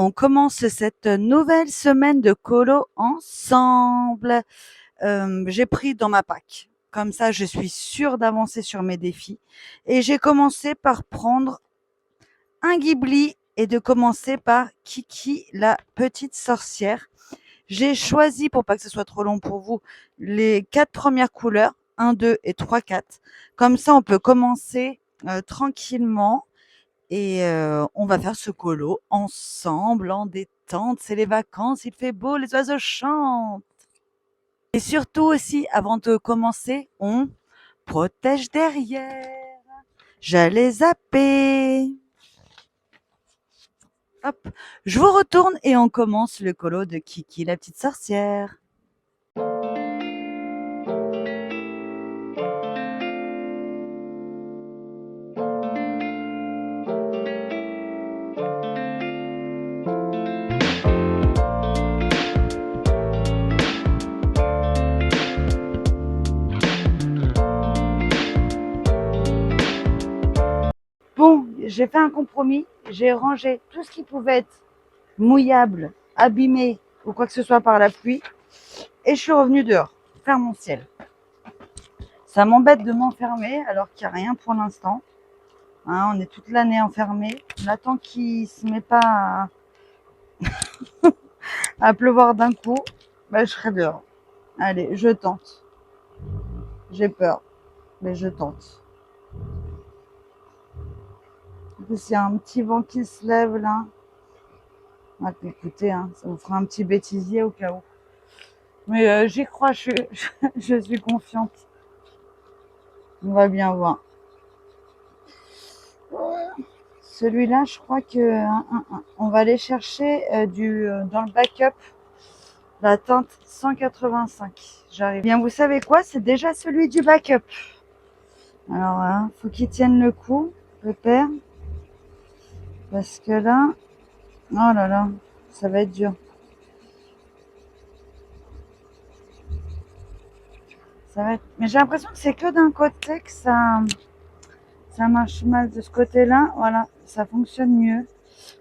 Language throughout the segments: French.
on commence cette nouvelle semaine de colo ensemble. J'ai pris dans ma pack. Comme ça, je suis sûre d'avancer sur mes défis. Et j'ai commencé par prendre un Ghibli et de commencer par Kiki, la petite sorcière. J'ai choisi, pour pas que ce soit trop long pour vous, les 4 premières couleurs, 1, 2 et 3, 4. Comme ça, on peut commencer tranquillement et on va faire ce colo ensemble, en détente. C'est les vacances, il fait beau, les oiseaux chantent. Et surtout aussi, avant de commencer, on protège derrière. J'allais zapper. Hop, je vous retourne et on commence le colo de Kiki, la petite sorcière. Bon, j'ai fait un compromis. J'ai rangé tout ce qui pouvait être mouillable, abîmé ou quoi que ce soit par la pluie. Et je suis revenue dehors, faire mon ciel. Ça m'embête de m'enfermer alors qu'il n'y a rien pour l'instant. Hein, on est toute l'année enfermé. Là, tant qu'il ne se met pas à pleuvoir d'un coup, bah, je serai dehors. Allez, je tente. J'ai peur, mais je tente. En plus, il y a un petit vent qui se lève là. Ah, puis écoutez, hein, ça vous fera un petit bêtisier au cas où. Mais j'y crois, je suis confiante. On va bien voir. Celui-là, je crois que on va aller chercher dans le backup la teinte 185. J'arrive. Bien, vous savez quoi? C'est déjà celui du backup. Alors, hein, faut qu'il tienne le coup, le père. Parce que là, oh là là, ça va être dur. Ça va être... Mais j'ai l'impression que c'est que d'un côté que ça marche mal. De ce côté-là, voilà, ça fonctionne mieux.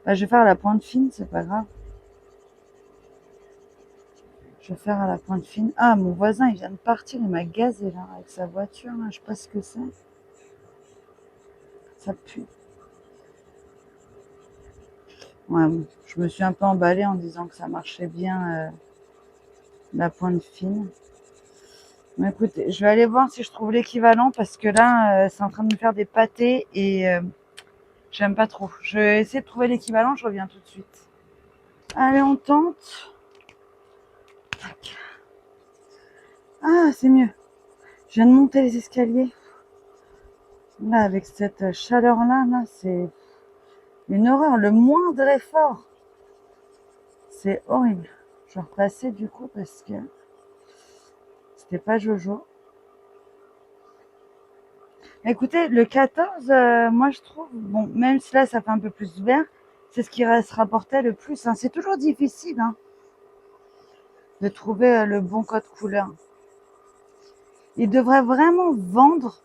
Bah, je vais faire à la pointe fine, c'est pas grave. Je vais faire à la pointe fine. Ah, mon voisin, il vient de partir, il m'a gazé là, avec sa voiture, là. Je sais pas ce que c'est. Ça pue. Ouais, bon, je me suis un peu emballée en disant que ça marchait bien, la pointe fine. Bon, écoutez, je vais aller voir si je trouve l'équivalent parce que là, c'est en train de me faire des pâtés et j'aime pas trop. Je vais essayer de trouver l'équivalent, je reviens tout de suite. Allez, on tente. Tac. Ah, c'est mieux. Je viens de monter les escaliers. Là, avec cette chaleur-là, là, c'est une horreur. Le moindre effort, c'est horrible. Je vais replacer du coup parce que c'était pas Jojo. Écoutez, le 14, moi je trouve, bon, même si là ça fait un peu plus vert, c'est ce qui se rapportait le plus. Hein. C'est toujours difficile hein, de trouver le bon code couleur. Ils devraient vraiment vendre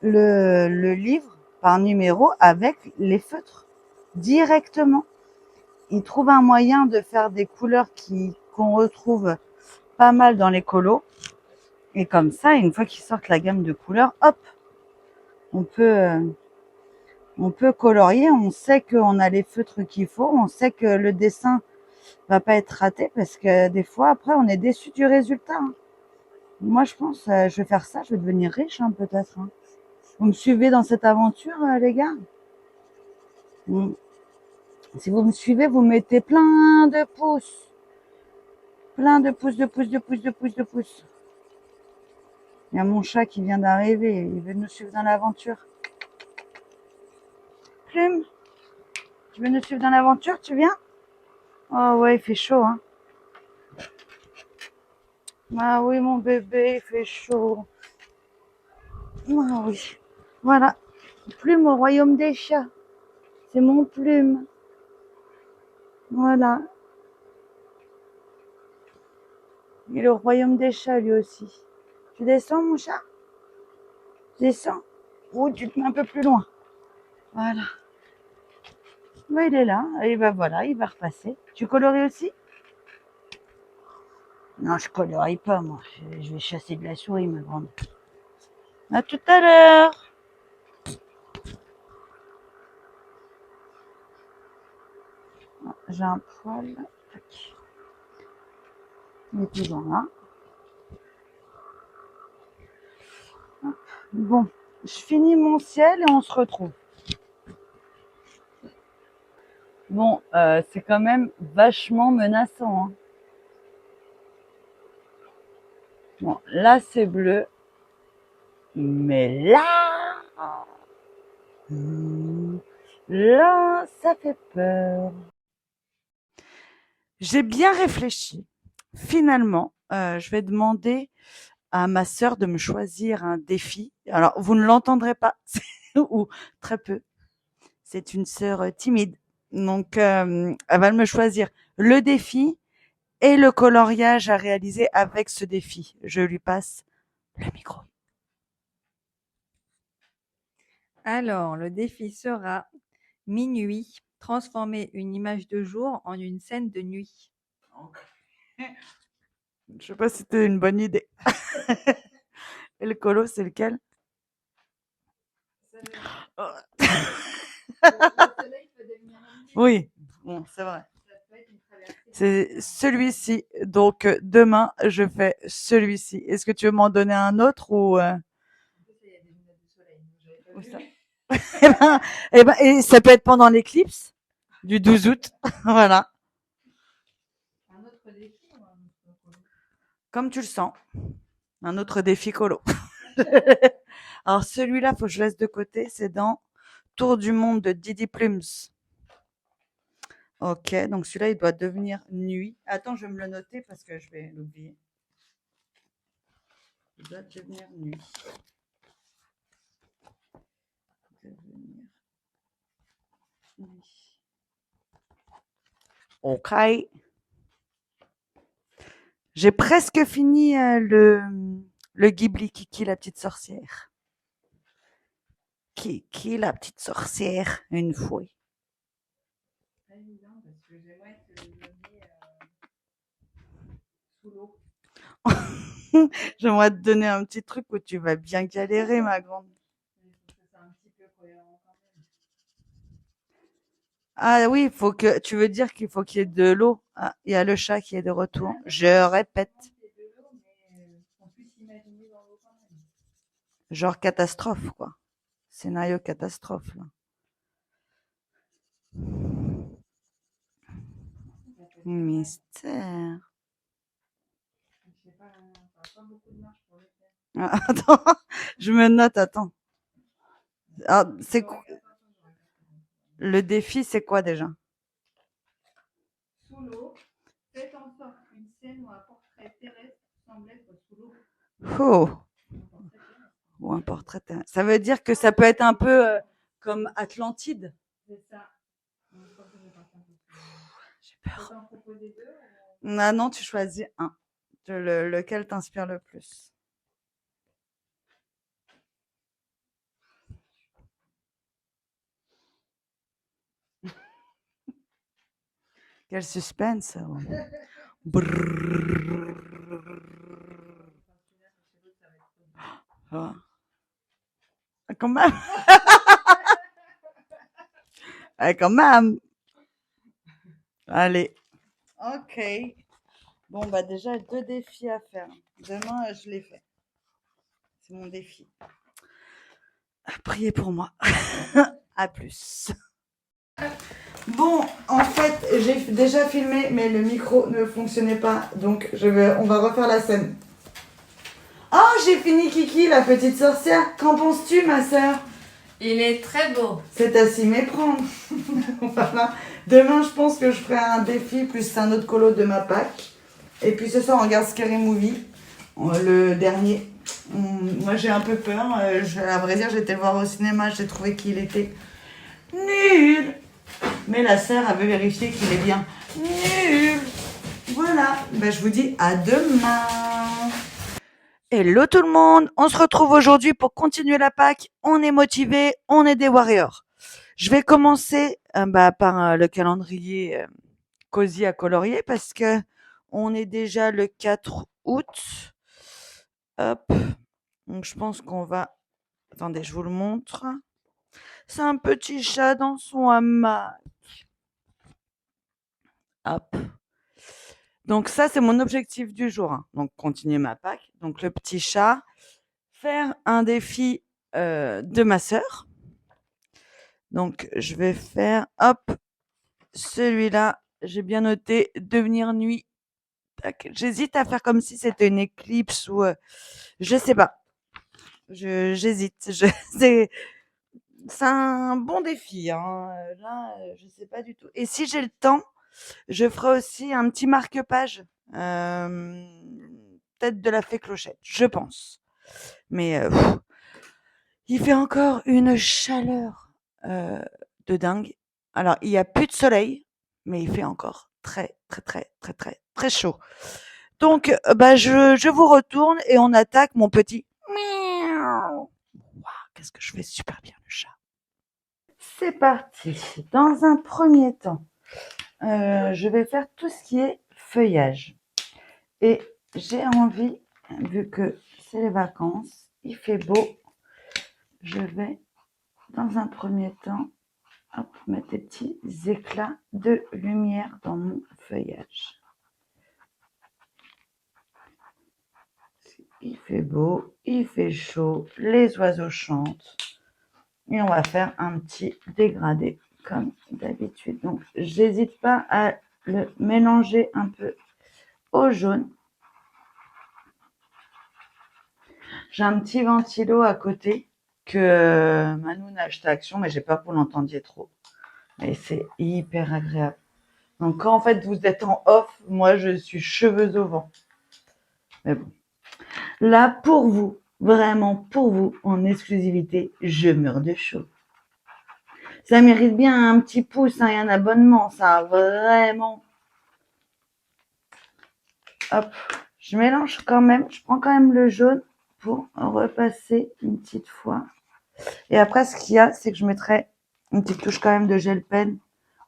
le livre par numéro avec les feutres directement. Ils trouvent un moyen de faire des couleurs qu'on retrouve pas mal dans les colos. Et comme ça, une fois qu'ils sortent la gamme de couleurs, hop, on peut colorier. On sait qu'on a les feutres qu'il faut. On sait que le dessin va pas être raté parce que des fois, après, on est déçu du résultat. Hein. Moi, je pense, je vais faire ça. Je vais devenir riche, hein, peut-être. Hein. Vous me suivez dans cette aventure, les gars? Si vous me suivez, vous mettez plein de pouces. Plein de pouces, de pouces, de pouces, de pouces, de pouces. Il y a mon chat qui vient d'arriver. Il veut nous suivre dans l'aventure. Plume, tu veux nous suivre dans l'aventure? Tu viens? Oh ouais, il fait chaud, hein. Ah oui, mon bébé, il fait chaud. Ah oui. Voilà. Plume au royaume des chats. C'est mon plume. Voilà. Il est au royaume des chats, lui aussi. Tu descends, mon chat? Descends. Ou tu te mets un peu plus loin. Voilà. Ouais, il est là. Et ben voilà, il va repasser. Tu colories aussi? Non, je colorie pas, moi. Je vais chasser de la souris, ma grande. À tout à l'heure. J'ai un poil. Tac. Il est toujours là. Bon, je finis mon ciel et on se retrouve. Bon, c'est quand même vachement menaçant, hein. Bon, là c'est bleu, mais là, ça fait peur. J'ai bien réfléchi. Finalement, je vais demander à ma sœur de me choisir un défi. Alors, vous ne l'entendrez pas, ou très peu. C'est une sœur timide. Donc, elle va me choisir le défi et le coloriage à réaliser avec ce défi. Je lui passe le micro. Alors, le défi sera minuit, transformer une image de jour en une scène de nuit. Je sais pas si c'était une bonne idée. Et le colo, c'est lequel? Oui, bon, c'est vrai. C'est celui-ci. Donc, demain, je fais celui-ci. Est-ce que tu veux m'en donner un autre ou Où ça? Et ça peut être pendant l'éclipse du 12 août. Voilà. Un autre défi ou un autre colo? Comme tu le sens. Un autre défi colo. Alors, celui-là, faut que je laisse de côté. C'est dans Tour du monde de Didi Plumes. Ok, donc celui-là, il doit devenir nuit. Attends, je vais me le noter parce que je vais l'oublier. Il doit devenir nuit. Devenir nuit. Ok. J'ai presque fini le Ghibli Kiki la petite sorcière. Kiki la petite sorcière, une fois. Pas évident parce que j'aimerais te le donner sous l'eau. J'aimerais te donner un petit truc où tu vas bien galérer, ma grande. Il faut que ça soit un petit peu cohérent quand même. Ah oui, faut que tu veux dire qu'il faut qu'il y ait de l'eau. Ah, il y a le chat qui est de retour. Je répète, C'est de l'eau, mais on peut s'imaginer dans l'eau quand même. genre catastrophe, quoi. Scénario catastrophe, là. Mystère. Je sais pas, ça n'a pas beaucoup de marche pour le faire. Ah, attends, je me note, attends. Ah, c'est le défi, c'est quoi déjà? Sous l'eau, faites en sorte qu'une scène ou un portrait terrestre semble être sous l'eau. Oh, ou un portrait. Ça veut dire que ça peut être un peu comme Atlantide. C'est ça. J'ai peur. Tu en proposer deux ou... Ah non, tu choisis un. Lequel t'inspire le plus? Quel suspense. Ah. Quand même. Quand même. Allez. Ok. Bon, bah déjà, 2 défis à faire. Demain, je les fais. C'est mon défi. Priez pour moi. À plus. Bon, en fait, j'ai déjà filmé, mais le micro ne fonctionnait pas. Donc, on va refaire la scène. Oh, j'ai fini Kiki, la petite sorcière. Qu'en penses-tu, ma sœur? Il est très beau. C'est à s'y méprendre. Voilà. Demain, je pense que je ferai un défi plus un autre colo de ma Pâques. Et puis ce soir, on regarde Scary Movie, le dernier. Moi, j'ai un peu peur. À vrai dire, j'étais le voir au cinéma, j'ai trouvé qu'il était nul. Mais la sœur avait vérifié qu'il est bien nul. Voilà. Ben, je vous dis à demain. Hello tout le monde, on se retrouve aujourd'hui pour continuer la Pâques. On est motivés, on est des warriors. Je vais commencer par le calendrier Cosy à colorier parce que on est déjà le 4 août. Hop. Donc je pense qu'on va. Attendez, je vous le montre. C'est un petit chat dans son hamac. Hop. Donc ça, c'est mon objectif du jour, hein. Donc continuer ma Pâques. Donc le petit chat, faire un défi de ma sœur. Donc je vais faire, hop, celui-là. J'ai bien noté devenir nuit. Tac. J'hésite à faire comme si c'était une éclipse ou je sais pas. J'hésite. C'est un bon défi, hein. Là, je sais pas du tout. Et si j'ai le temps, je ferai aussi un petit marque-page, peut-être de la fée Clochette, je pense. Mais il fait encore une chaleur de dingue. Alors, il y a plus de soleil, mais il fait encore très, très, très, très, très, très chaud. Donc, je vous retourne et on attaque mon petit. Miaou. Waouh, qu'est-ce que je fais super bien le chat. C'est parti. Dans un premier temps, je vais faire tout ce qui est feuillage. Et j'ai envie, vu que c'est les vacances, il fait beau, je vais, dans un premier temps, hop, mettre des petits éclats de lumière dans mon feuillage. Il fait beau, il fait chaud, les oiseaux chantent. Et on va faire un petit dégradé comme d'habitude. Donc, j'hésite pas à le mélanger un peu au jaune. J'ai un petit ventilo à côté que Manou a acheté à Action, mais j'ai peur que vous l'entendiez trop. Et c'est hyper agréable. Donc, quand en fait vous êtes en off, moi je suis cheveux au vent. Mais bon. Là, pour vous, vraiment pour vous, en exclusivité, je meurs de chaud. Ça mérite bien un petit pouce et un abonnement, ça, vraiment. Hop, je mélange quand même, je prends quand même le jaune pour repasser une petite fois. Et après, ce qu'il y a, c'est que je mettrai une petite touche quand même de gel pen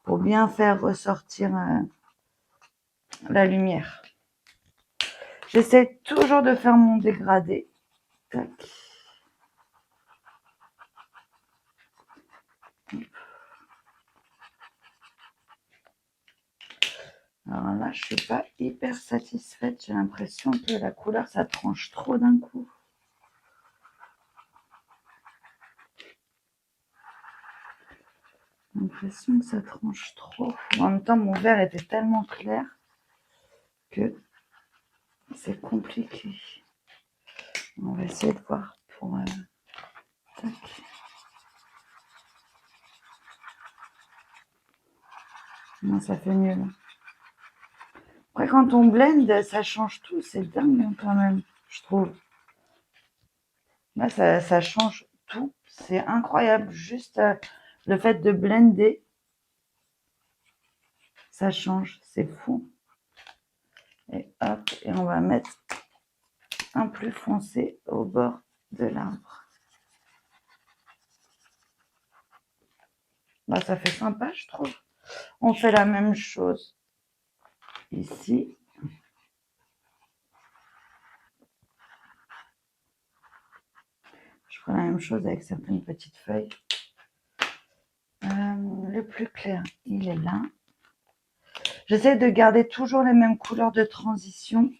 pour bien faire ressortir la lumière. J'essaie toujours de faire mon dégradé. Tac. Alors là, je suis pas hyper satisfaite. J'ai l'impression que la couleur, ça tranche trop d'un coup. J'ai l'impression que ça tranche trop. En même temps, mon verre était tellement clair que c'est compliqué. On va essayer de voir pour... tac. Non, ça fait mieux là. Après, quand on blende, ça change tout. C'est dingue hein, quand même, je trouve. Là, ça change tout. C'est incroyable. Juste le fait de blender, ça change. C'est fou. Et hop, et on va mettre un plus foncé au bord de l'arbre. Là, ça fait sympa, je trouve. On fait la même chose ici. Je ferai la même chose avec certaines petites feuilles. Le plus clair, il est là. J'essaie de garder toujours les mêmes couleurs de transition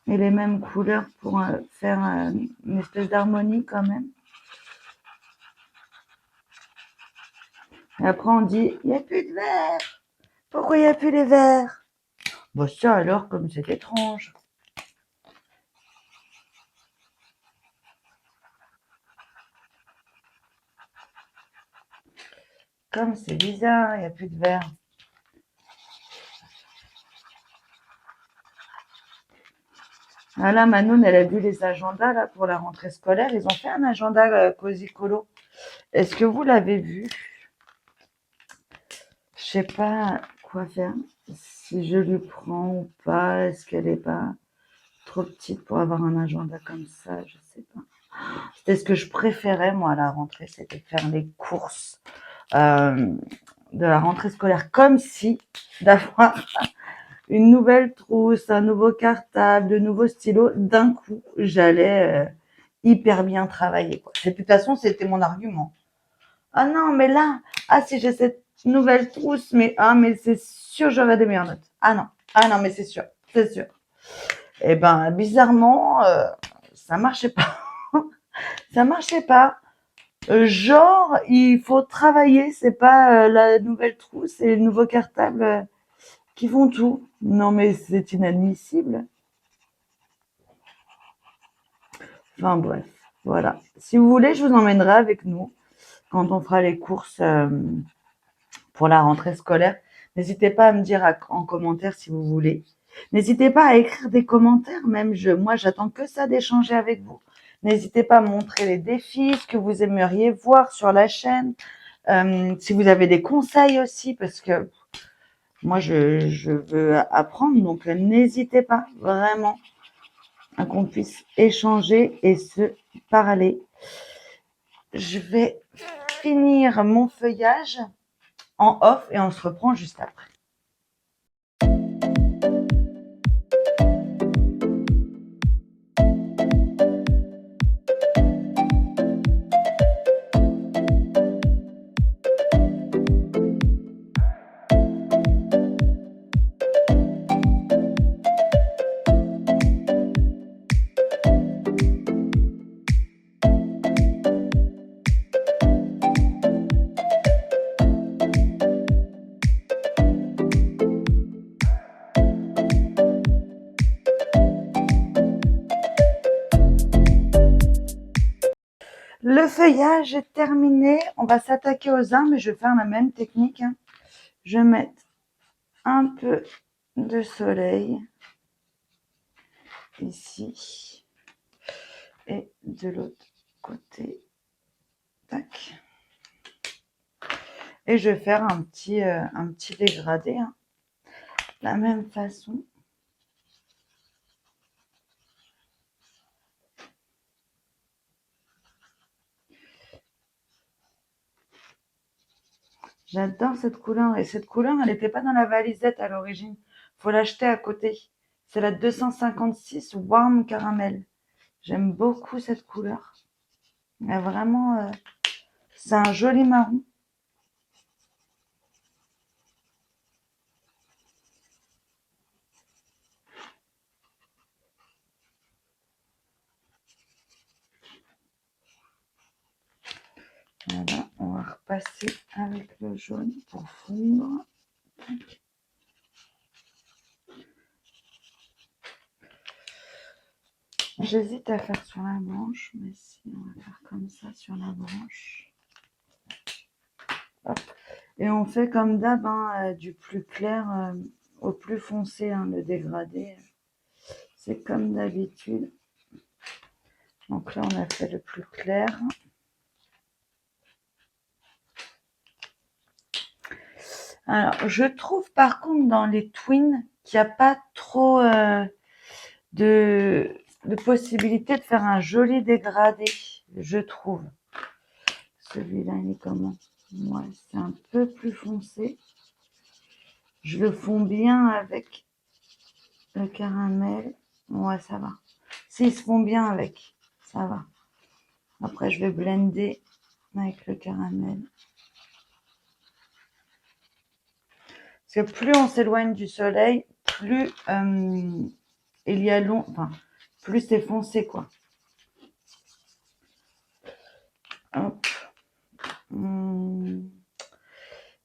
et les mêmes couleurs pour faire une espèce d'harmonie quand même. Et après on dit, il n'y a plus de vert. Pourquoi il n'y a plus les verts? Bon ça alors, comme c'est étrange. Comme c'est bizarre, il n'y a plus de vert. Ah là, Manoun, elle a vu les agendas là, pour la rentrée scolaire. Ils ont fait un agenda Cosy Colo. Est-ce que vous l'avez vu? Je sais pas quoi faire. Si je lui prends ou pas. Est-ce qu'elle est pas trop petite pour avoir un agenda comme ça? Je sais pas. C'était ce que je préférais, moi, à la rentrée. C'était faire les courses de la rentrée scolaire, comme si d'avoir une nouvelle trousse, un nouveau cartable, de nouveaux stylos, d'un coup, j'allais hyper bien travailler, quoi. De toute façon, c'était mon argument. Ah non, mais là, ah si j'ai cette nouvelle trousse, mais c'est sûr j'aurai des meilleures notes. Ah non, mais c'est sûr, c'est sûr. Et ben bizarrement, ça marchait pas, ça marchait pas. Genre, il faut travailler, c'est pas la nouvelle trousse et le nouveau cartable qui font tout. Non mais c'est inadmissible. Enfin bref, voilà. Si vous voulez, je vous emmènerai avec nous quand on fera les courses pour la rentrée scolaire. N'hésitez pas à me dire en commentaire si vous voulez. N'hésitez pas à écrire des commentaires, même moi j'attends que ça d'échanger avec vous. N'hésitez pas à montrer les défis, ce que vous aimeriez voir sur la chaîne, si vous avez des conseils aussi, parce que moi je veux apprendre, donc n'hésitez pas vraiment à qu'on puisse échanger et se parler. Je vais finir mon feuillage en off et on se reprend juste après. Le feuillage est terminé. On va s'attaquer aux arbres, mais je vais faire la même technique. Je vais mettre un peu de soleil ici et de l'autre côté. Tac. Et je vais faire un petit dégradé. De la même façon. J'adore cette couleur. Et cette couleur, elle n'était pas dans la valisette à l'origine. Faut l'acheter à côté. C'est la 256 Warm Caramel. J'aime beaucoup cette couleur. Mais vraiment, c'est un joli marron. Voilà, on va repasser avec le jaune pour fondre. J'hésite à faire sur la branche, mais si on va faire comme ça sur la branche. Hop. Et on fait comme d'hab, du plus clair au plus foncé, le dégradé. C'est comme d'habitude. Donc là, on a fait le plus clair. Alors, je trouve par contre dans les twins qu'il n'y a pas trop de possibilité de faire un joli dégradé, je trouve. Celui-là, il est comment? Ouais, c'est un peu plus foncé. Je le fonds bien avec le caramel. Ouais, ça va. S'ils se font bien avec, ça va. Après, je vais blender avec le caramel. Parce que plus on s'éloigne du soleil, plus il y a plus c'est foncé, quoi. Hop.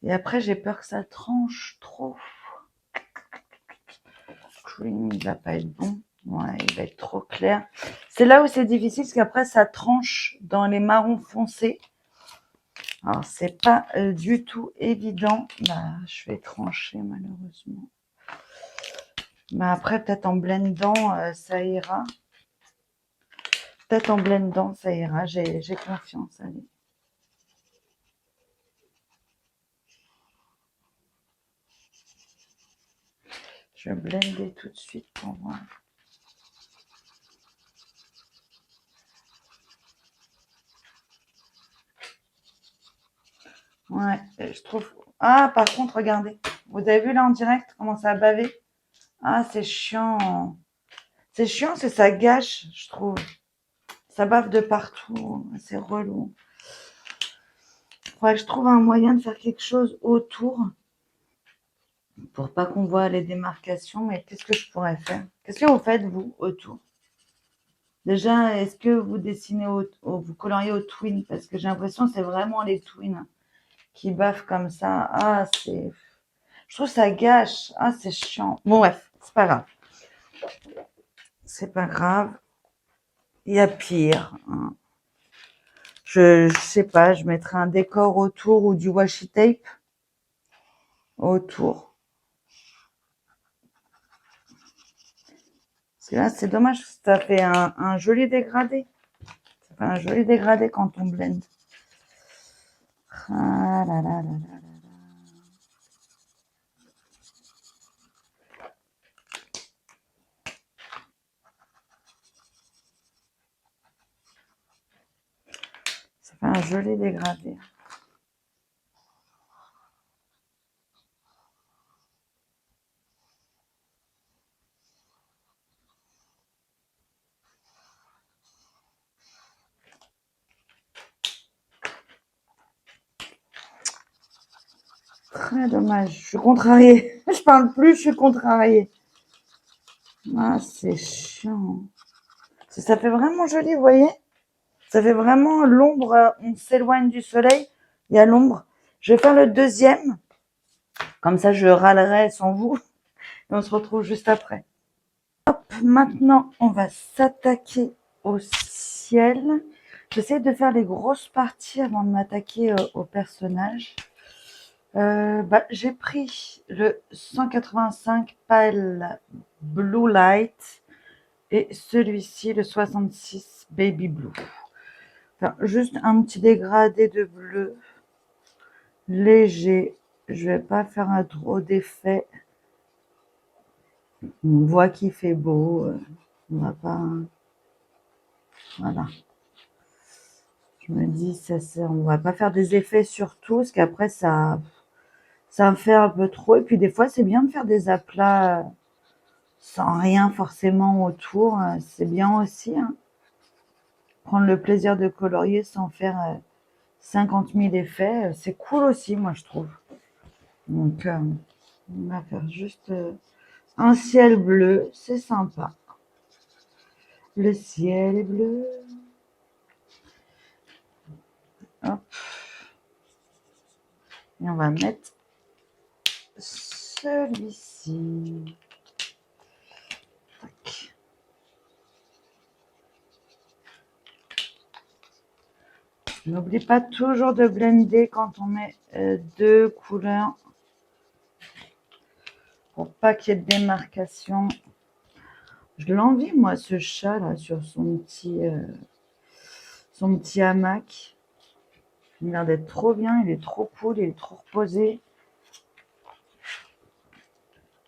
Et après, j'ai peur que ça tranche trop. Cream, il va pas être bon. Ouais, il va être trop clair. C'est là où c'est difficile, parce qu'après, ça tranche dans les marrons foncés. Alors, c'est pas du tout évident. Bah, je vais trancher, malheureusement. Mais après, peut-être en blendant, ça ira. Peut-être en blendant, ça ira. J'ai confiance, allez. Je vais blender tout de suite pour voir. Ouais, je trouve. Ah, par contre, regardez. Vous avez vu là en direct comment ça a bavé? Ah, c'est chiant. C'est chiant, c'est ça gâche, je trouve. Ça bave de partout. C'est relou. Faudrait que je trouve un moyen de faire quelque chose autour pour pas qu'on voit les démarcations. Mais qu'est-ce que je pourrais faire? Qu'est-ce que vous faites, vous, autour? Déjà, est-ce que vous dessinez vous coloriez au twin? Parce que j'ai l'impression que c'est vraiment les twins qui baffent comme ça. Ah, c'est. Je trouve ça gâche. Ah, c'est chiant. Bon, bref, c'est pas grave. C'est pas grave. Il y a pire, hein. Je sais pas, je mettrai un décor autour ou du washi tape autour. Parce que là, c'est dommage, ça fait un joli dégradé. Ça fait un joli dégradé quand on blende. Ah là là là là. Ça fait un joli dégradé. Très dommage. Je suis contrariée. Je parle plus, je suis contrariée. Ah, c'est chiant. Ça fait vraiment joli, vous voyez? Ça fait vraiment l'ombre. On s'éloigne du soleil. Il y a l'ombre. Je vais faire le deuxième. Comme ça, je râlerai sans vous. Et on se retrouve juste après. Hop, maintenant, on va s'attaquer au ciel. J'essaie de faire les grosses parties avant de m'attaquer au personnage. J'ai pris le 185 Pale Blue Light et celui-ci, le 66 Baby Blue. Enfin, juste un petit dégradé de bleu léger. Je vais pas faire un trop d'effet. On voit qu'il fait beau. On va pas. Voilà. Je me dis, on va pas faire des effets sur tout, parce qu'après, ça me fait un peu trop. Et puis, des fois, c'est bien de faire des aplats sans rien forcément autour. C'est bien aussi, hein. Prendre le plaisir de colorier sans faire 50 000 effets. C'est cool aussi, moi, je trouve. Donc, on va faire juste un ciel bleu. C'est sympa. Le ciel est bleu. Hop. Et on va mettre celui-ci. Tac. N'oublie pas toujours de blender quand on met deux couleurs pour pas qu'il y ait de démarcation. Je l'envie, moi, ce chat là sur son petit hamac. Il a l'air d'être trop bien, il est trop cool, il est trop reposé.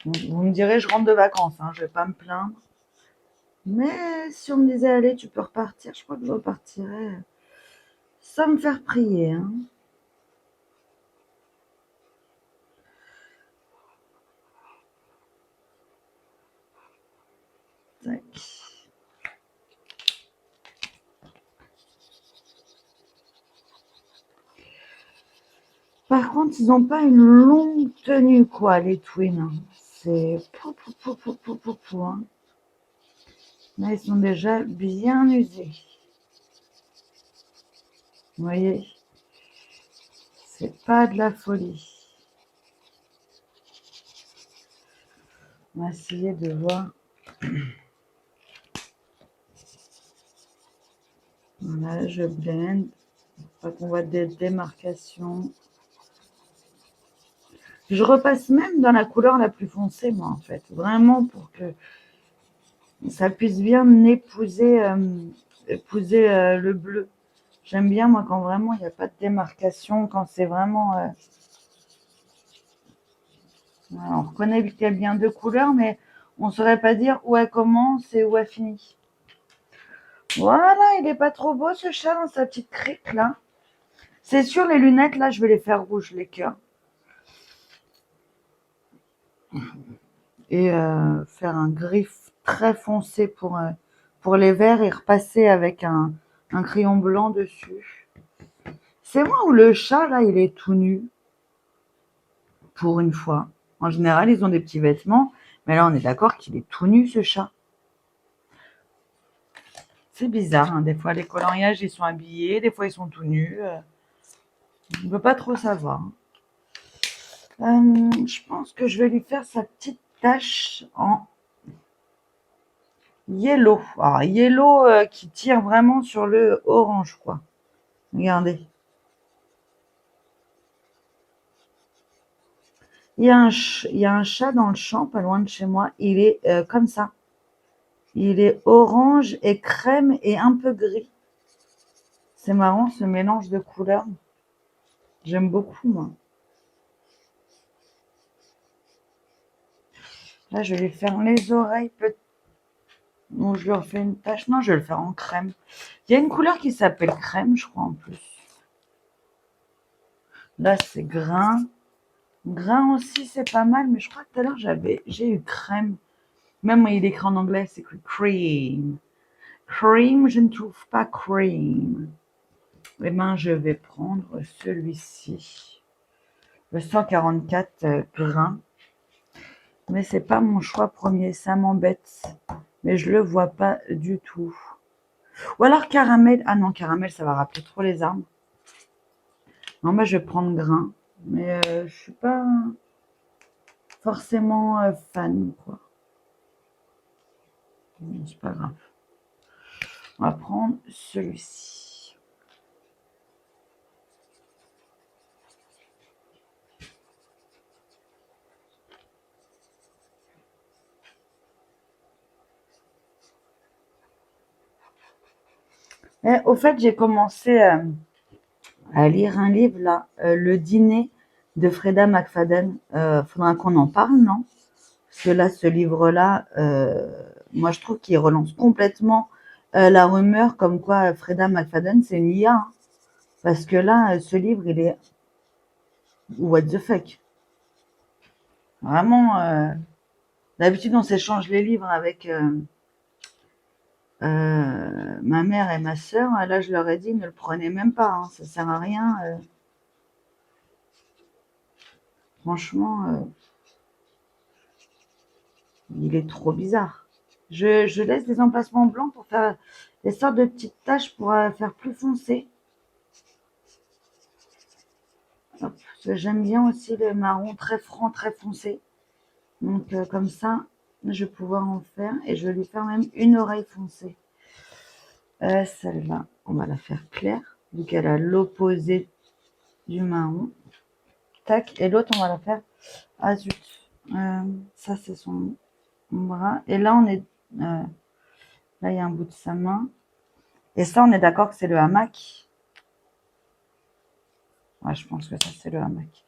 Donc, vous me direz, je rentre de vacances, hein, je vais pas me plaindre. Mais si on me disait, allez, tu peux repartir, je crois que je repartirais sans me faire prier, hein. Tac. Par contre, ils n'ont pas une longue tenue, quoi, les twins. C'est pou, hein. Là, ils sont déjà bien usés. Vous voyez, c'est pas de la folie. On va essayer de voir. Voilà, je blende. Pas qu'on voit des démarcations. Je repasse même dans la couleur la plus foncée, moi, en fait. Vraiment pour que ça puisse bien épouser le bleu. J'aime bien, moi, quand vraiment il n'y a pas de démarcation, quand c'est vraiment... Voilà, on reconnaît qu'il y a bien deux couleurs, mais on ne saurait pas dire où elle commence et où elle finit. Voilà, il n'est pas trop beau, ce chat, dans sa petite crique, là. C'est sûr, les lunettes, là, je vais les faire rouges, les cœurs. Et faire un gris très foncé pour les verts et repasser avec un crayon blanc dessus. C'est moi ou le chat, là, il est tout nu, pour une fois. En général, ils ont des petits vêtements, mais là, on est d'accord qu'il est tout nu, ce chat. C'est bizarre, hein. Des fois, les coloriages, ils sont habillés, des fois, ils sont tout nus. On ne peut pas trop savoir. Je pense que je vais lui faire sa petite tache en yellow. Alors, yellow qui tire vraiment sur le orange, quoi. Regardez. Il y a un chat dans le champ, pas loin de chez moi. Il est comme ça. Il est orange et crème et un peu gris. C'est marrant ce mélange de couleurs. J'aime beaucoup, moi. Là, je vais lui faire les oreilles. Donc, je lui refais une tache. Non, je vais le faire en crème. Il y a une couleur qui s'appelle crème, je crois, en plus. Là, c'est grain. Grain aussi, c'est pas mal. Mais je crois que tout à l'heure, j'ai eu crème. Même il est écrit en anglais, c'est écrit cream. Cream, je ne trouve pas cream. Eh bien, je vais prendre celui-ci. Le 144 grains. Mais c'est pas mon choix premier, ça m'embête. Mais je le vois pas du tout. Ou alors caramel. Ah non, caramel, ça va rappeler trop les arbres. Non, moi je vais prendre grain. Mais je suis pas forcément fan, quoi. C'est pas grave. On va prendre celui-ci. Et, au fait, j'ai commencé à lire un livre là, Le dîner de Freda McFadden. Faudra qu'on en parle, non? Parce que là, ce livre-là, moi je trouve qu'il relance complètement la rumeur comme quoi Freda McFadden c'est une IA. Hein. Parce que là, ce livre, il est what the fuck. Vraiment, d'habitude on s'échange les livres avec ma mère et ma sœur. Là, je leur ai dit, ne le prenez même pas, hein, ça sert à rien. Franchement, il est trop bizarre. Je laisse des emplacements blancs pour faire des sortes de petites taches pour faire plus foncé. Hop, j'aime bien aussi le marron très franc, très foncé. Donc comme ça, je vais pouvoir en faire et je vais lui faire même une oreille foncée. Celle-là, on va la faire claire, vu qu'elle a l'opposé du marron. Tac, et l'autre, on va la faire... Ah zut, ça c'est son bras. Et là, on est... là, il y a un bout de sa main. Et ça, on est d'accord que c'est le hamac. Ouais, je pense que ça, c'est le hamac.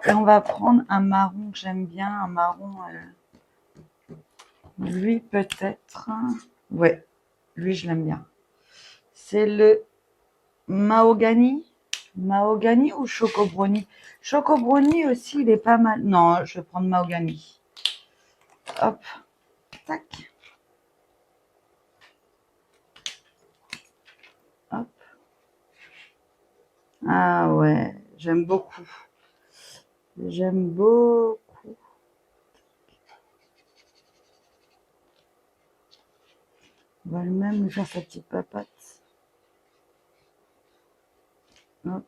Et on va prendre un marron que j'aime bien, un marron... lui, peut-être... Ouais, lui, je l'aime bien. C'est le mahogany. Mahogany ou Choco Brownie? Choco Brownie aussi, il est pas mal. Non, je vais prendre mahogany. Hop, tac. Hop. Ah ouais, j'aime beaucoup. J'aime beaucoup. On va même lui faire sa petite papate. Hop.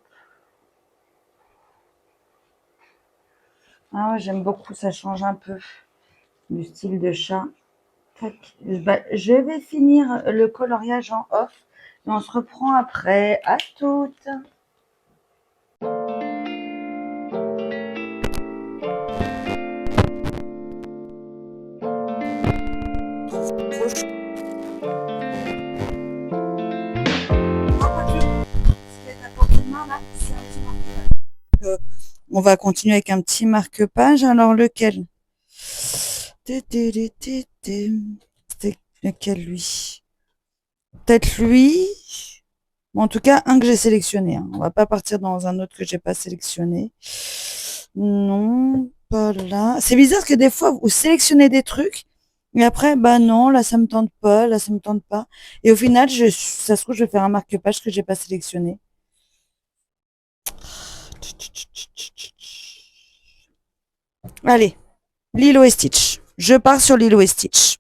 Ah ouais, j'aime beaucoup, ça change un peu du style de chat. Tac. Bah, je vais finir le coloriage en off et on se reprend après. À toutes. On va continuer avec un petit marque-page. Alors, lequel? C'était lequel, lui? Peut-être lui? Bon, en tout cas, un que j'ai sélectionné, hein. On va pas partir dans un autre que j'ai pas sélectionné. Non, pas là. C'est bizarre que des fois, vous sélectionnez des trucs, et après, bah non, là, ça me tente pas, là, ça me tente pas. Et au final, ça se trouve, je vais faire un marque-page que j'ai pas sélectionné. Allez, Lilo et Stitch. Je pars sur Lilo et Stitch.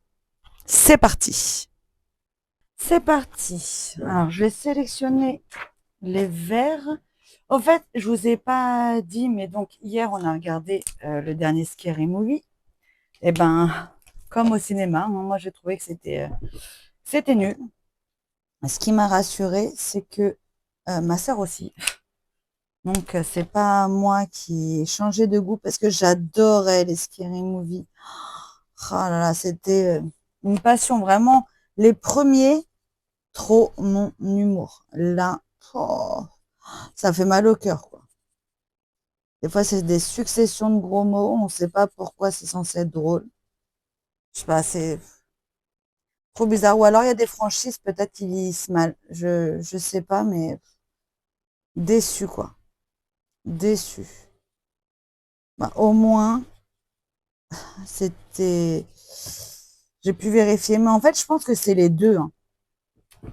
C'est parti. C'est parti. Alors, je vais sélectionner les verts. Au fait, je vous ai pas dit, mais donc hier, on a regardé le dernier Scary Movie. Et ben, comme au cinéma, hein, moi, j'ai trouvé que c'était nul. Ce qui m'a rassurée, c'est que ma sœur aussi. Donc, c'est pas moi qui ai changé de goût parce que j'adorais les Scary Movie. Oh là là, c'était une passion, vraiment. Les premiers, trop mon humour. Là, oh, ça fait mal au cœur, quoi. Des fois, c'est des successions de gros mots. On ne sait pas pourquoi c'est censé être drôle. Je sais pas, c'est trop bizarre. Ou alors, il y a des franchises, peut-être qui vieillissent mal. Je sais pas, mais déçu, quoi. Déçu. Bah, au moins, c'était. J'ai pu vérifier. Mais en fait, je pense que c'est les deux, hein.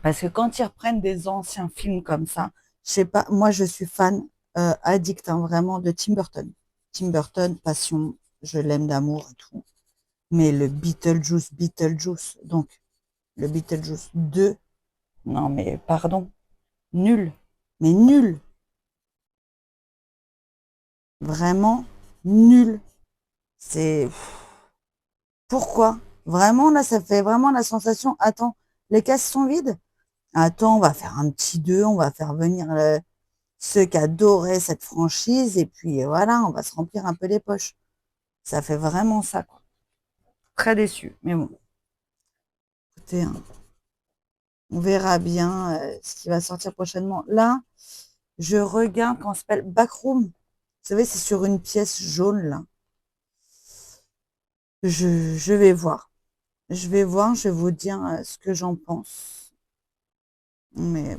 Parce que quand ils reprennent des anciens films comme ça, je sais pas, moi je suis fan, addict hein, vraiment de Tim Burton. Tim Burton, passion, je l'aime d'amour et tout. Mais le Beetlejuice, donc le Beetlejuice 2, non mais pardon, nul, mais nul, vraiment nul. C'est pourquoi? Vraiment là, ça fait vraiment la sensation. Attends, les cases sont vides. Attends, on va faire un petit 2, on va faire venir ceux qui adoraient cette franchise, et puis voilà, on va se remplir un peu les poches. Ça fait vraiment ça, quoi. Très déçu, mais bon, écoutez, hein, on verra bien ce qui va sortir prochainement. Là, je regarde quand ça s'appelle Backroom. Vous savez, c'est sur une pièce jaune, là. Je vais voir. Je vais voir, je vais vous dire ce que j'en pense. Mais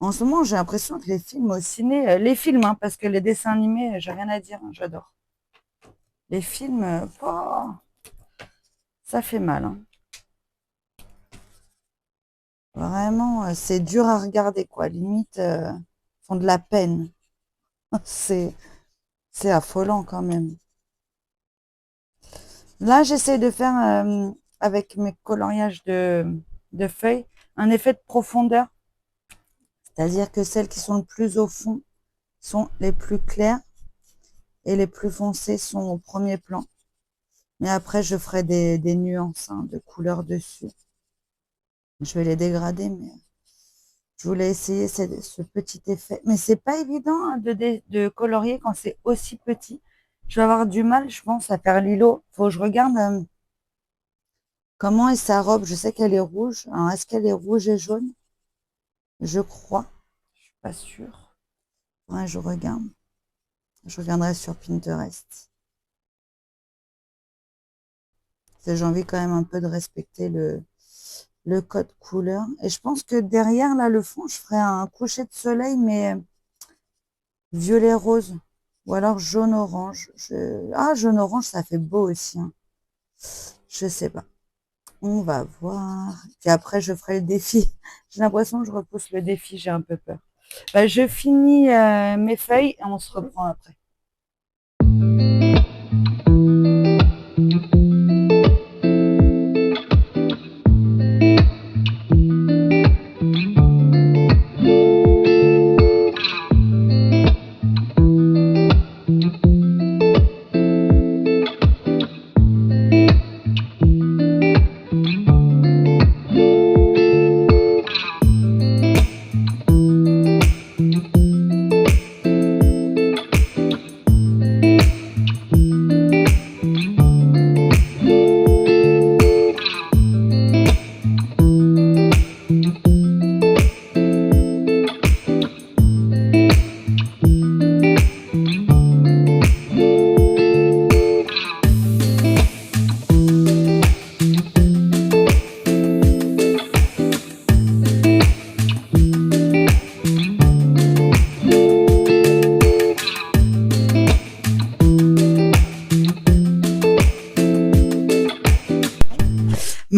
en ce moment, j'ai l'impression que les films au ciné, les films, hein, parce que les dessins animés, j'ai rien à dire, hein, j'adore. Les films, oh, ça fait mal, hein. Vraiment, c'est dur à regarder, quoi. Limite, font de la peine. C'est, c'est affolant quand même. Là, j'essaie de faire, avec mes coloriages de feuilles, un effet de profondeur. C'est-à-dire que celles qui sont le plus au fond sont les plus claires et les plus foncées sont au premier plan. Mais après, je ferai des nuances hein, de couleurs dessus. Je vais les dégrader, mais je voulais essayer ce petit effet. Mais c'est pas évident hein, de colorier quand c'est aussi petit. Je vais avoir du mal, je pense, à faire l'îlot. Faut que je regarde comment est sa robe. Je sais qu'elle est rouge. Alors, est-ce qu'elle est rouge et jaune? Je crois. Je suis pas sûre. Ouais, je regarde. Je regarderai sur Pinterest. J'ai envie quand même un peu de respecter le code couleur. Et je pense que derrière, là, le fond, je ferai un coucher de soleil, mais violet rose. Ou alors jaune-orange. Ah, jaune-orange, ça fait beau aussi, hein. Je sais pas. On va voir. Puis après, je ferai le défi. J'ai l'impression que je repousse le défi, j'ai un peu peur. Bah, je finis mes feuilles et on se reprend après.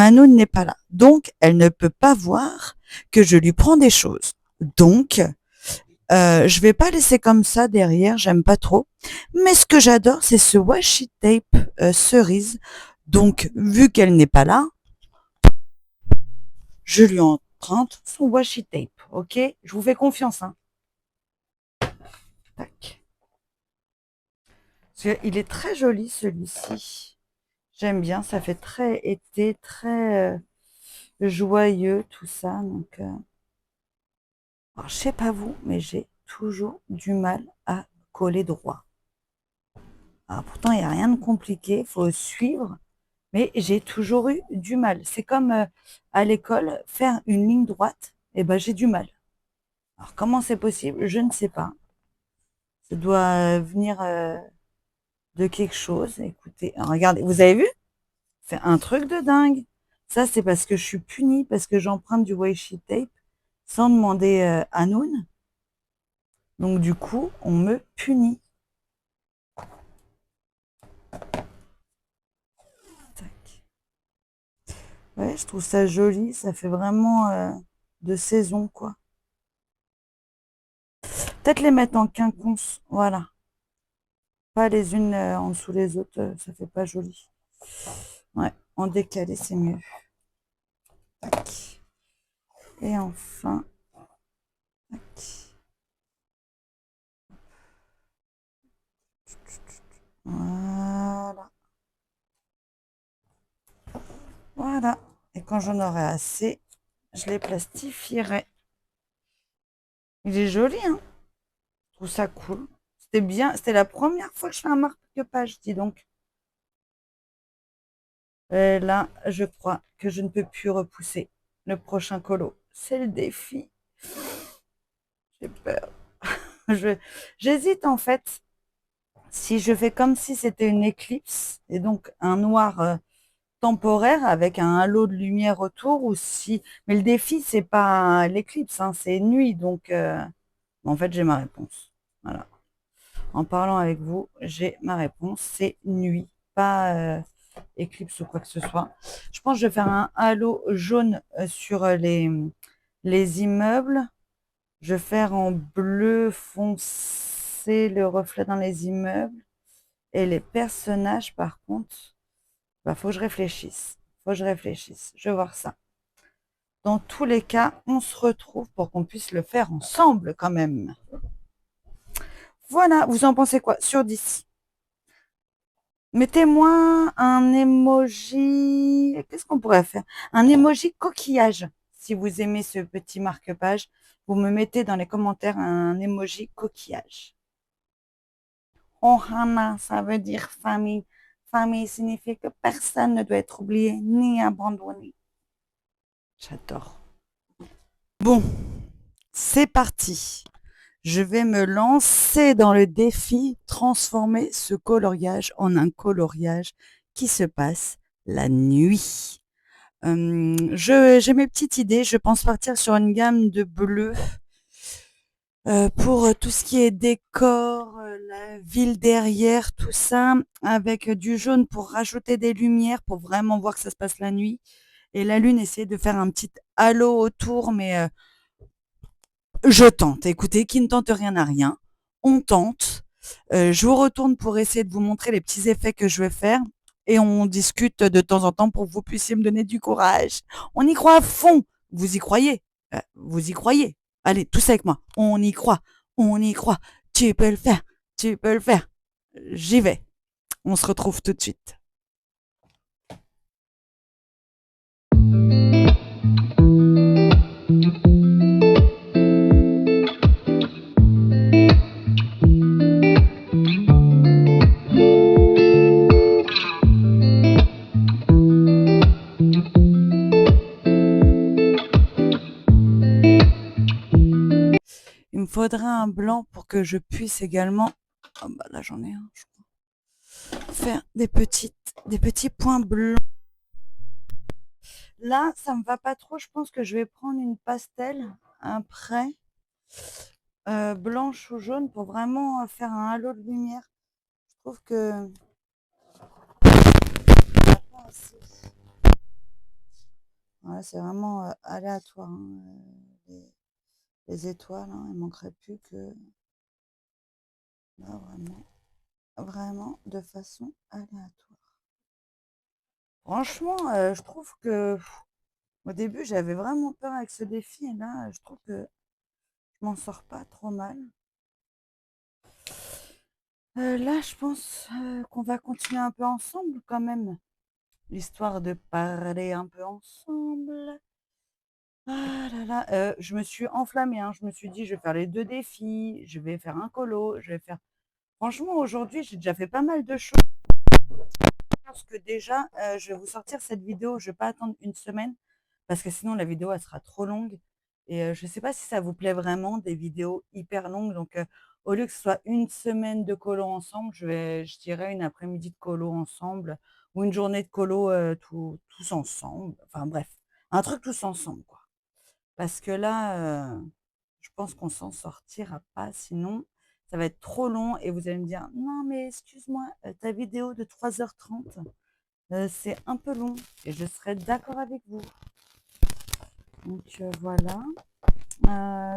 Hanoun n'est pas là. Donc, elle ne peut pas voir que je lui prends des choses. Donc, je vais pas laisser comme ça derrière, j'aime pas trop. Mais ce que j'adore, c'est ce washi tape cerise. Donc, vu qu'elle n'est pas là, je lui emprunte son washi tape. Ok? Je vous fais confiance, hein. Tac. Il est très joli celui-ci. J'aime bien, ça fait très été, très joyeux tout ça. Donc, alors, je sais pas vous, mais j'ai toujours du mal à coller droit. Alors, pourtant, il n'y a rien de compliqué, il faut suivre, mais j'ai toujours eu du mal. C'est comme à l'école, faire une ligne droite, et ben j'ai du mal. Alors, comment c'est possible? Je ne sais pas. Ça doit venir de quelque chose. Écoutez, regardez, vous avez vu? C'est un truc de dingue. Ça, c'est parce que je suis punie, parce que j'emprunte du washi tape sans demander à Noun. Donc, du coup, on me punit. Tac. Ouais, je trouve ça joli. Ça fait vraiment de saison, quoi. Peut-être les mettre en quinconce. Voilà. Pas les unes en dessous les autres. Ça fait pas joli. Ouais, en décalé, c'est mieux. Tac. Et enfin. Tac. Voilà. Voilà. Et quand j'en aurai assez, je les plastifierai. Il est joli, hein? Je trouve ça cool. C'était bien. C'était la première fois que je fais un marque-page, dis donc. Et là, je crois que je ne peux plus repousser le prochain colo. C'est le défi. J'ai peur. Je, J'hésite en fait si je fais comme si c'était une éclipse et donc un noir temporaire avec un halo de lumière autour ou si. Mais le défi, c'est pas l'éclipse, hein, c'est nuit. Donc, en fait, j'ai ma réponse. Voilà. En parlant avec vous, j'ai ma réponse. C'est nuit, pas éclipse ou quoi que ce soit. Je pense que je vais faire un halo jaune sur les immeubles. Je vais faire en bleu foncé le reflet dans les immeubles. Et les personnages, par contre, bah, faut que je réfléchisse. Faut que je réfléchisse. Je vais voir ça. Dans tous les cas, on se retrouve pour qu'on puisse le faire ensemble quand même. Voilà, vous en pensez quoi sur 10? Mettez-moi un emoji. Qu'est-ce qu'on pourrait faire? Un emoji coquillage. Si vous aimez ce petit marque-page, vous me mettez dans les commentaires un emoji coquillage. Ohana, ça veut dire famille. Famille signifie que personne ne doit être oublié ni abandonné. J'adore. Bon, c'est parti. Je vais me lancer dans le défi, transformer ce coloriage en un coloriage qui se passe la nuit. J'ai mes petites idées. Je pense partir sur une gamme de bleu pour tout ce qui est décor, la ville derrière, tout ça, avec du jaune pour rajouter des lumières, pour vraiment voir que ça se passe la nuit. Et la lune, essayer de faire un petit halo autour, mais je tente. Écoutez, qui ne tente rien n'a rien. On tente. Je vous retourne pour essayer de vous montrer les petits effets que je vais faire. Et on discute de temps en temps pour que vous puissiez me donner du courage. On y croit à fond. Vous y croyez? Vous y croyez? Allez, tous avec moi. On y croit. On y croit. Tu peux le faire. Tu peux le faire. J'y vais. On se retrouve tout de suite. Il me faudra un blanc pour que je puisse également. Oh bah là j'en ai un, je crois. Faire des petits points blancs. Là, ça me va pas trop. Je pense que je vais prendre une pastel après, blanche ou jaune, pour vraiment faire un halo de lumière. Je trouve que Voilà, c'est vraiment aléatoire, hein, les étoiles, hein, il manquerait plus que là, vraiment, vraiment de façon aléatoire. Franchement, je trouve que au début, j'avais vraiment peur avec ce défi, et là, je trouve que je m'en sors pas trop mal. Là, je pense qu'on va continuer un peu ensemble quand même, histoire de parler un peu ensemble. Ah là là, je me suis enflammée, hein. Je me suis dit: «Je vais faire les 2 défis, je vais faire un colo, je vais faire» franchement, aujourd'hui, j'ai déjà fait pas mal de choses. Je pense que déjà, je vais vous sortir cette vidéo, je vais pas attendre une semaine parce que sinon la vidéo, elle sera trop longue et je sais pas si ça vous plaît vraiment des vidéos hyper longues donc au lieu que ce soit une semaine de colo ensemble, je dirais une après-midi de colo ensemble ou une journée de colo, tous ensemble. Enfin bref, un truc tous ensemble, quoi. Parce que là, je pense qu'on s'en sortira pas, sinon ça va être trop long et vous allez me dire: «Non mais excuse-moi, ta vidéo de 3h30, c'est un peu long» et je serai d'accord avec vous. Donc voilà.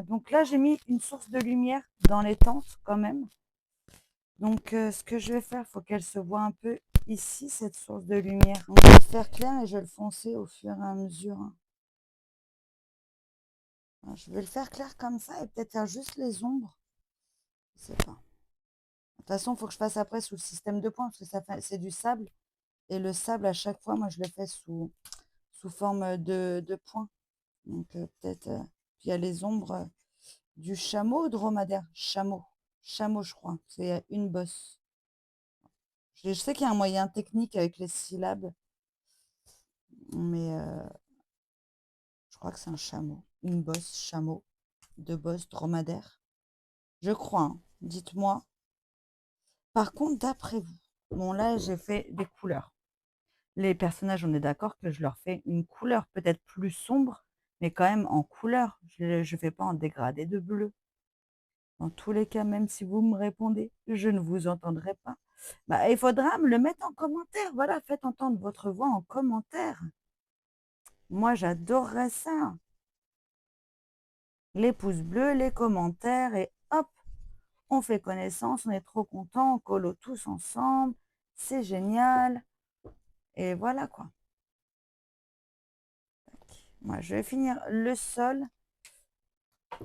Donc là, j'ai mis une source de lumière dans les tentes quand même. Donc ce que je vais faire, il faut qu'elle se voit un peu ici, cette source de lumière. Donc je vais le faire clair et je vais le foncer au fur et à mesure, hein. Je vais le faire clair comme ça et peut-être faire juste les ombres. Je sais pas. De toute façon, il faut que je fasse après sous le système de points parce que c'est du sable. Et le sable, à chaque fois, moi, je le fais sous forme de points. Donc, peut-être. Puis il y a les ombres du chameau ou dromadaire. Chameau. Chameau, je crois. C'est une bosse. Je sais qu'il y a un moyen technique avec les syllabes, mais je crois que c'est un chameau. Une bosse, chameau. Deux bosses, dromadaire. Je crois, hein. Dites-moi. Par contre, d'après vous, bon, là, j'ai fait des couleurs. Les personnages, on est d'accord que je leur fais une couleur peut-être plus sombre, mais quand même en couleur. Je ne fais pas en dégradé de bleu. Dans tous les cas, même si vous me répondez, je ne vous entendrai pas. Bah, il faudra me le mettre en commentaire. Voilà, faites entendre votre voix en commentaire. Moi, j'adorerais ça. Les pouces bleus, les commentaires, et hop, on fait connaissance, on est trop contents, on colo tous ensemble. C'est génial. Et voilà quoi. Moi, je vais finir le sol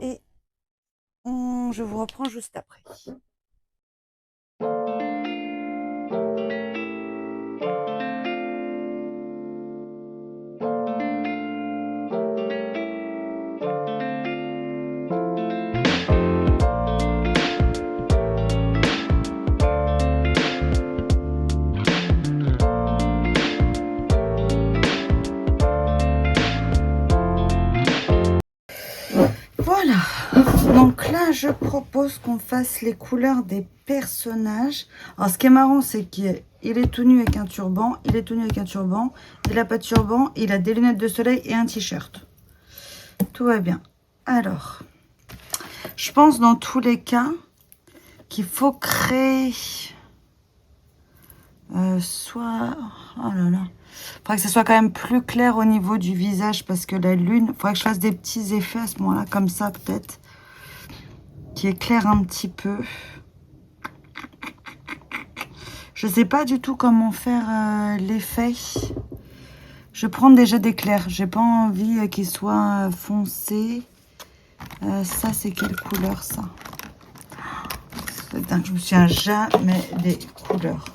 et je vous reprends juste après. Voilà. Donc là, je propose qu'on fasse les couleurs des personnages. Alors, ce qui est marrant, c'est qu'il est tout nu avec un turban. Il est tout nu avec un turban. Il n'a pas de turban. Il a des lunettes de soleil et un t-shirt. Tout va bien. Alors, je pense dans tous les cas qu'il faut créer soit... Oh là là. Il faudrait que ce soit quand même plus clair au niveau du visage parce que la lune... Il faudrait que je fasse des petits effets à ce moment-là, comme ça peut-être. Qui éclaire un petit peu. Je sais pas du tout comment faire l'effet. Je prends déjà des clairs. J'ai pas envie qu'il soit foncé. Ça, c'est quelle couleur, ça? Putain, je me souviens jamais des couleurs.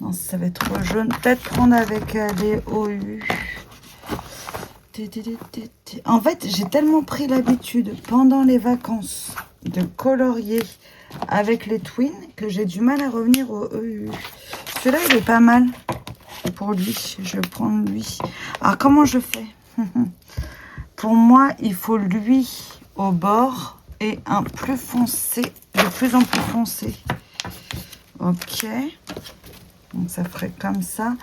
Non, ça va être trop jaune. Peut-être prendre avec les OU. En fait, j'ai tellement pris l'habitude pendant les vacances de colorier avec les twins que j'ai du mal à revenir au EU. Celui-là, il est pas mal pour lui. Je vais prendre lui. Alors, comment je fais? Pour moi, il faut lui au bord et un plus foncé, de plus en plus foncé. Ok. Donc, ça ferait comme ça.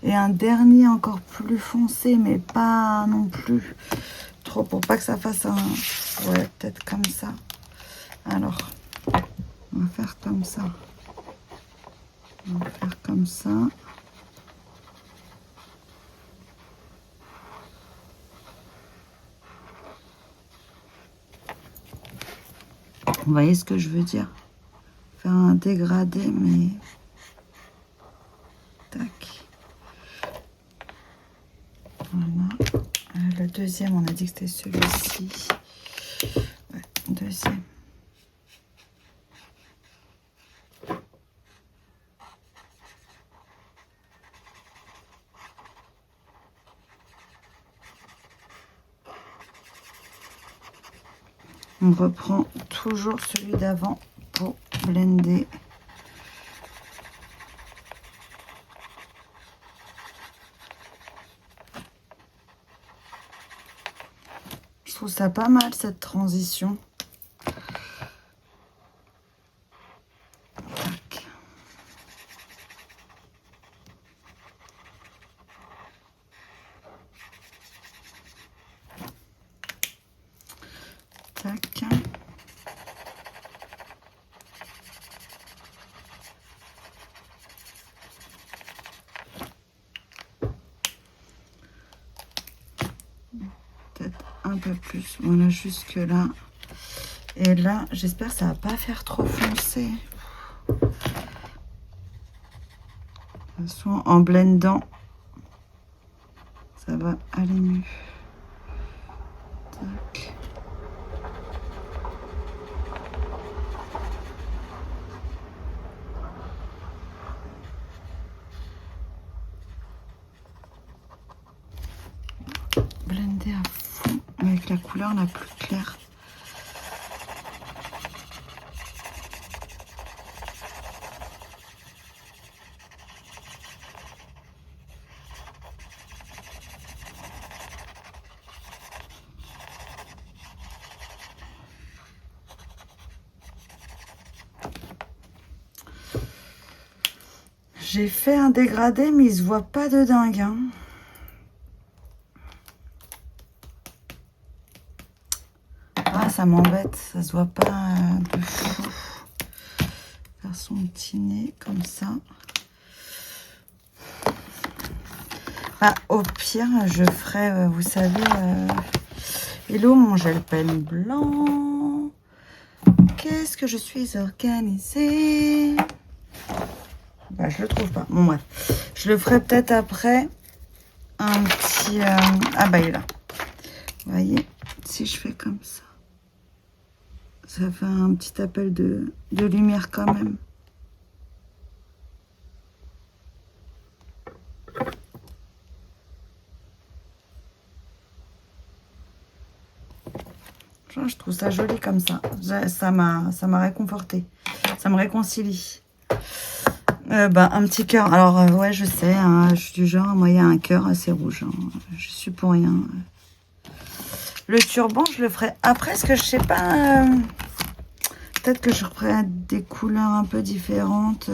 Et un dernier encore plus foncé, mais pas non plus trop pour pas que ça fasse un... Ouais, peut-être comme ça. Alors, on va faire comme ça. On va faire comme ça. Vous voyez ce que je veux dire? Faire un dégradé, mais... Tac. Voilà. Le deuxième, on a dit que c'était celui-ci. Ouais, deuxième. On reprend toujours celui d'avant pour blender. Je trouve ça pas mal cette transition. Tac. Tac. Peut-être un peu plus. Voilà, jusque là. Et là, j'espère que ça va pas faire trop foncé. De toute façon, en blendant, ça va aller mieux. Tac. Blender à fond avec la couleur la plus claire. J'ai fait un dégradé, mais il se voit pas de dingue, hein. Ah, ça m'embête, ça se voit pas de fou. Faire son petit nez comme ça. Ah, au pire, je ferai, vous savez, hello mon gel pen blanc. Qu'est-ce que je suis organisée. Bah, je le trouve pas. Bon, bref. Je le ferai peut-être après. Un petit... Ah, bah, il est là. Vous voyez, si je fais comme ça, ça fait un petit appel de lumière quand même. Je trouve ça joli comme ça. Ça m'a réconforté. Ça me réconcilie. Bah, un petit cœur. Alors, ouais, je sais, hein, je suis du genre, moi, il y a un cœur assez rouge. Hein. Je suis pour rien. Le turban, je le ferai après, parce que je sais pas... Peut-être que je reprends des couleurs un peu différentes.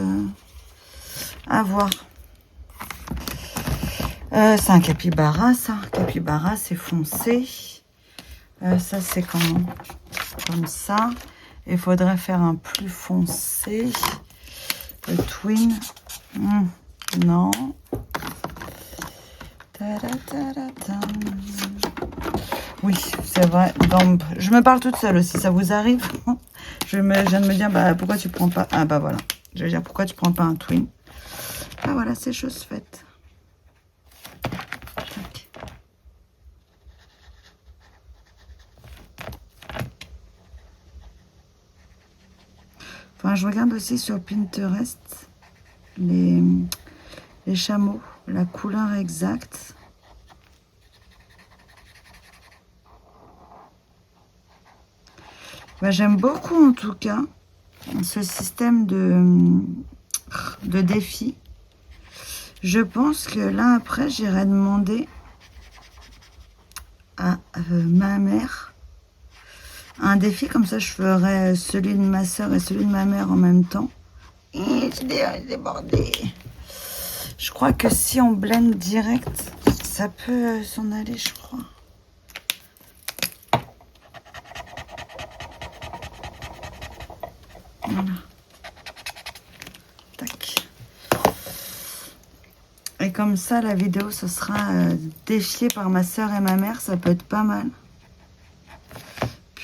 À voir. C'est un capybara, ça. Capybara, c'est foncé. Ça, c'est comme ça. Il faudrait faire un plus foncé. Le twin. Non. Oui, c'est vrai. Donc, je me parle toute seule aussi. Ça vous arrive? Je viens de me dire, bah, pourquoi tu prends pas... Ah, bah voilà. Je veux dire, pourquoi tu prends pas un twin? Ah, voilà, c'est chose faite. Tac. Enfin, je regarde aussi sur Pinterest les chameaux, la couleur exacte. Bah, j'aime beaucoup en tout cas ce système de défi. Je pense que là après j'irai demander à ma mère un défi, comme ça je ferai celui de ma soeur et celui de ma mère en même temps. Et j'ai débordé. Je crois que si on blende direct, ça peut s'en aller, je crois. Voilà. Tac. Et comme ça, la vidéo, ce sera défiée par ma soeur et ma mère. Ça peut être pas mal.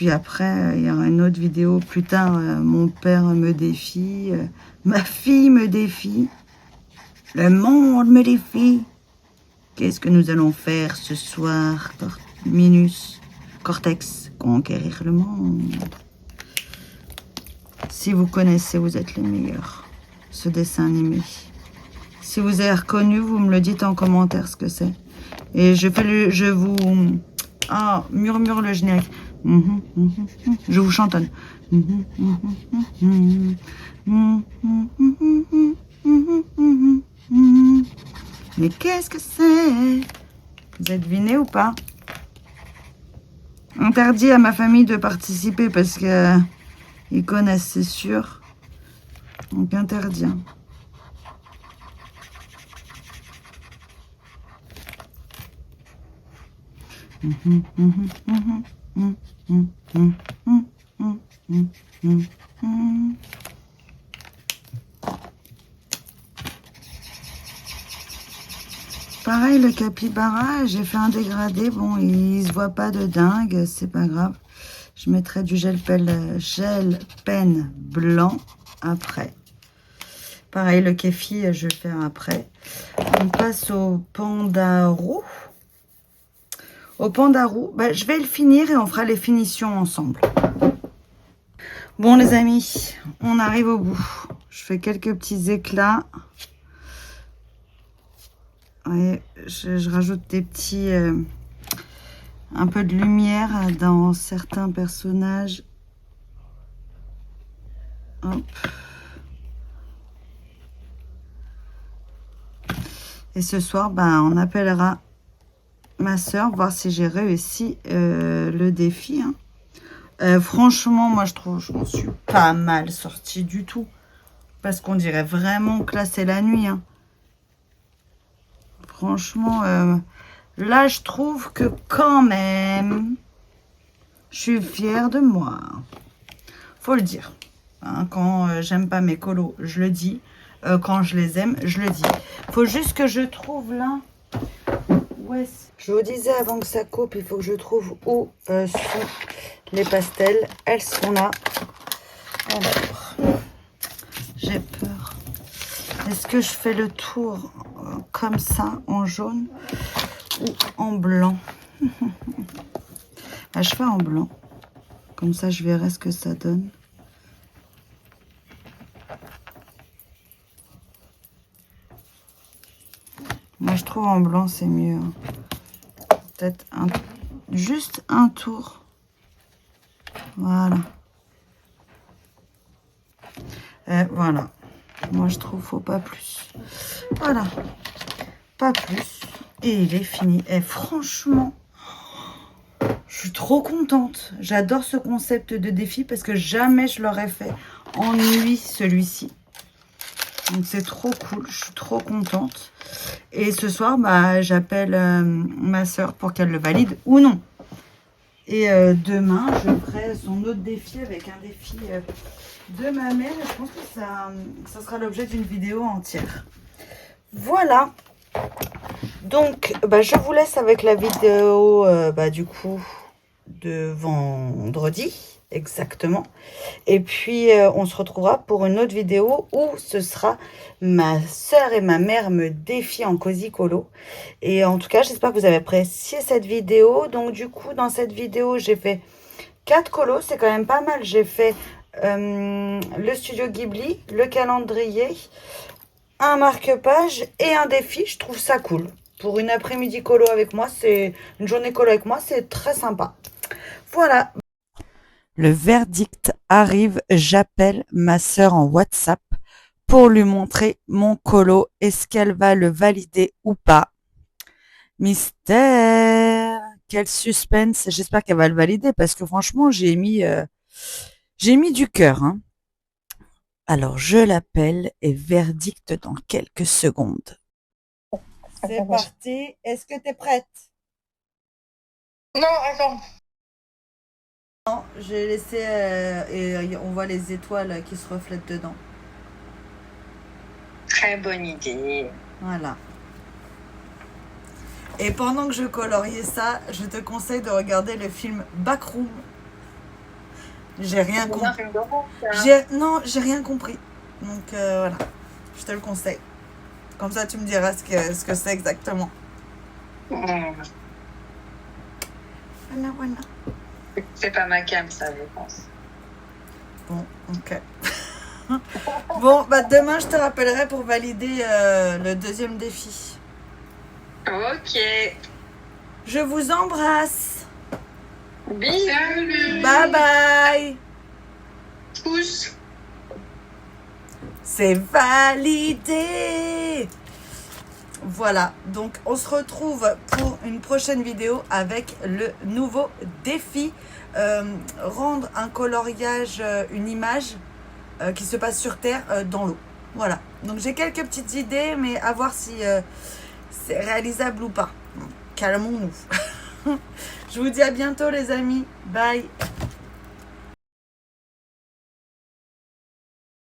Puis après, il y aura une autre vidéo plus tard. Mon père me défie, ma fille me défie, le monde me défie. Qu'est-ce que nous allons faire ce soir, Minus, Cortex, conquérir le monde. Si vous connaissez, vous êtes les meilleurs. Ce dessin animé. Si vous avez reconnu, vous me le dites en commentaire ce que c'est. Et je vous murmure le générique. Je vous chantonne. Mais qu'est-ce que c'est? Vous êtes deviné ou pas? Interdit à ma famille de participer parce que ils connaissent, c'est sûr. Donc interdit. Pareil, le capybara, j'ai fait un dégradé. Bon, il se voit pas de dingue, c'est pas grave. Je mettrai du gel pen blanc après. Pareil, le kéfi, je vais le faire après. On passe au pandarou. Au pandarou, je vais le finir et on fera les finitions ensemble. Bon, les amis, on arrive au bout. Je fais quelques petits éclats. Ouais, je rajoute des petits... un peu de lumière dans certains personnages. Hop. Et ce soir, on appellera ma soeur, voir si j'ai réussi le défi. Franchement, moi, je trouve je m'en suis pas mal sortie du tout. Parce qu'on dirait vraiment que là, c'est la nuit. Franchement, là, je trouve que quand même, je suis fière de moi. Faut le dire. Quand j'aime pas mes colos, je le dis. Quand je les aime, je le dis. Faut juste que je trouve là. Ouais. Je vous disais avant que ça coupe, il faut que je trouve où sont les pastels. Elles sont là. Alors, j'ai peur. Est-ce que je fais le tour comme ça, en jaune ou en blanc? Je fais en blanc. Comme ça, je verrai ce que ça donne. Moi, je trouve en blanc, c'est mieux. Peut-être juste un tour. Voilà. Voilà. Moi, je trouve faut pas plus. Voilà. Pas plus. Et il est fini. Et franchement, je suis trop contente. J'adore ce concept de défi parce que jamais je l'aurais fait en nuit, celui-ci. Donc, c'est trop cool. Je suis trop contente. Et ce soir, j'appelle ma soeur pour qu'elle le valide ou non. Et demain, je ferai son autre défi avec un défi de ma mère. Et je pense que ça sera l'objet d'une vidéo entière. Voilà. Donc, je vous laisse avec la vidéo du coup de vendredi. Exactement. Et puis, on se retrouvera pour une autre vidéo où ce sera ma soeur et ma mère me défient en cosy colo. Et en tout cas, j'espère que vous avez apprécié cette vidéo. Donc, du coup, dans cette vidéo, j'ai fait 4 colos. C'est quand même pas mal. J'ai fait le studio Ghibli, le calendrier, un marque-page et un défi. Je trouve ça cool. Pour une après-midi colo avec moi, c'est une journée colo avec moi, c'est très sympa. Voilà. Le verdict arrive, j'appelle ma sœur en WhatsApp pour lui montrer mon colo. Est-ce qu'elle va le valider ou pas? Mystère! Quel suspense! J'espère qu'elle va le valider parce que franchement, j'ai mis du cœur. Alors, je l'appelle et verdict dans quelques secondes. C'est parti. Est-ce que tu es prête? Non, attends. Non, j'ai laissé et on voit les étoiles qui se reflètent dedans. Très bonne idée. Voilà. Et pendant que je coloriais ça, je te conseille de regarder le film Backroom J'ai rien C'est bien, compris. c'est une drôle, ça. Non, j'ai rien compris. Donc voilà, je te le conseille. Comme ça, tu me diras ce que c'est exactement. Hmm. Voilà, voilà. C'est pas ma cam, ça, je pense. Bon, ok. Bon, bah demain, je te rappellerai pour valider le deuxième défi. Ok. Je vous embrasse. Bisous. Bye bye. Pouce. C'est validé. Voilà, donc on se retrouve pour une prochaine vidéo avec le nouveau défi. Rendre un coloriage, une image qui se passe sur Terre dans l'eau. Voilà, donc j'ai quelques petites idées, mais à voir si c'est réalisable ou pas. Calmons-nous. Je vous dis à bientôt les amis. Bye.